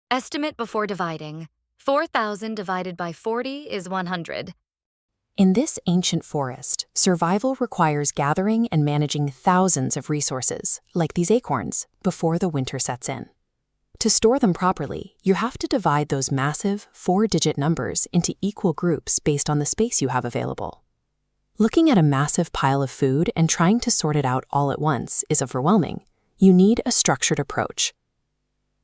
Estimate before dividing. 4,000 divided by 40 is 100. In this ancient forest, survival requires gathering and managing thousands of resources, like these acorns, before the winter sets in. To store them properly, you have to divide those massive, 4-digit numbers into equal groups based on the space you have available. Looking at a massive pile of food and trying to sort it out all at once is overwhelming. You need a structured approach.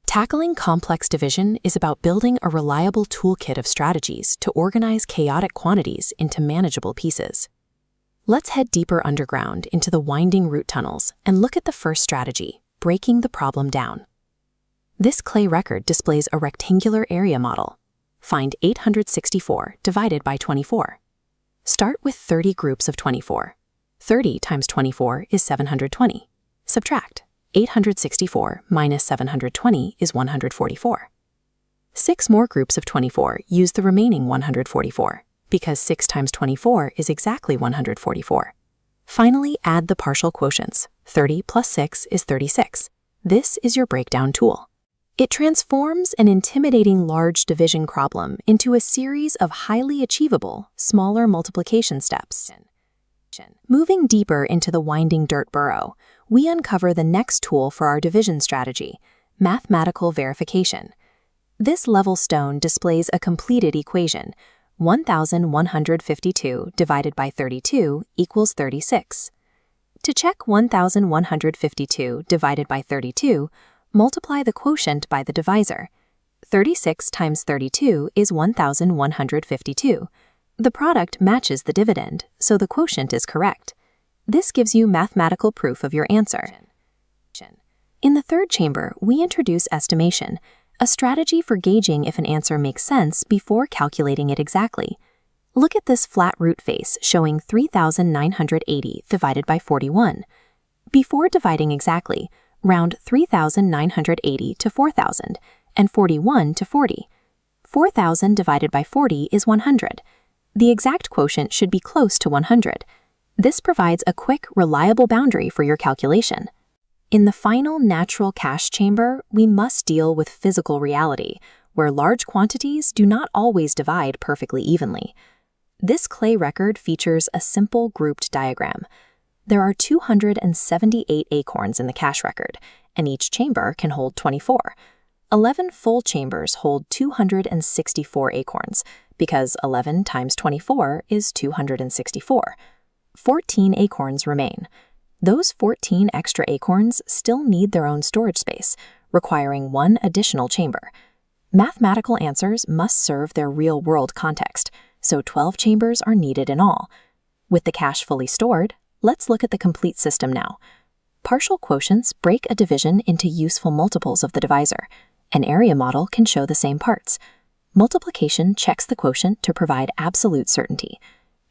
Tackling complex division is about building a reliable toolkit of strategies to organize chaotic quantities into manageable pieces. Let's head deeper underground into the winding root tunnels and look at the first strategy, breaking the problem down. This clay record displays a rectangular area model. Find 864 divided by 24. Start with 30 groups of 24. 30 times 24 is 720. Subtract. 864 minus 720 is 144. 6 more groups of 24 use the remaining 144, because 6 times 24 is exactly 144. Finally, add the partial quotients. 30 plus 6 is 36. This is your breakdown tool. It transforms an intimidating large division problem into a series of highly achievable, smaller multiplication steps. Moving deeper into the winding dirt burrow, we uncover the next tool for our division strategy, mathematical verification. This level stone displays a completed equation, 1,152 divided by 32 equals 36. To check 1,152 divided by 32, multiply the quotient by the divisor. 36 times 32 is 1,152. The product matches the dividend, so the quotient is correct. This gives you mathematical proof of your answer. In the third chamber, we introduce estimation, a strategy for gauging if an answer makes sense before calculating it exactly. Look at this flat root face showing 3,980 divided by 41. Before dividing exactly, round 3,980 to 4,000 and 41 to 40. 4,000 divided by 40 is 100. The exact quotient should be close to 100. This provides a quick, reliable boundary for your calculation. In the final natural cache chamber, we must deal with physical reality, where large quantities do not always divide perfectly evenly. This clay record features a simple grouped diagram. There are 278 acorns in the cache record, and each chamber can hold 24. 11 full chambers hold 264 acorns, because 11 times 24 is 264. 14 acorns remain. Those 14 extra acorns still need their own storage space, requiring one additional chamber. Mathematical answers must serve their real-world context, so 12 chambers are needed in all. With the cache fully stored, let's look at the complete system now. Partial quotients break a division into useful multiples of the divisor. An area model can show the same parts. Multiplication checks the quotient to provide absolute certainty.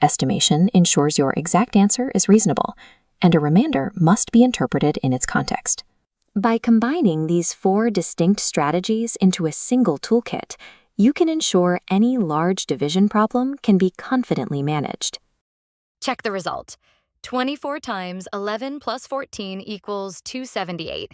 Estimation ensures your exact answer is reasonable, and a remainder must be interpreted in its context. By combining these 4 distinct strategies into a single toolkit, you can ensure any large division problem can be confidently managed. Check the result. 24 times 11 plus 14 equals 278.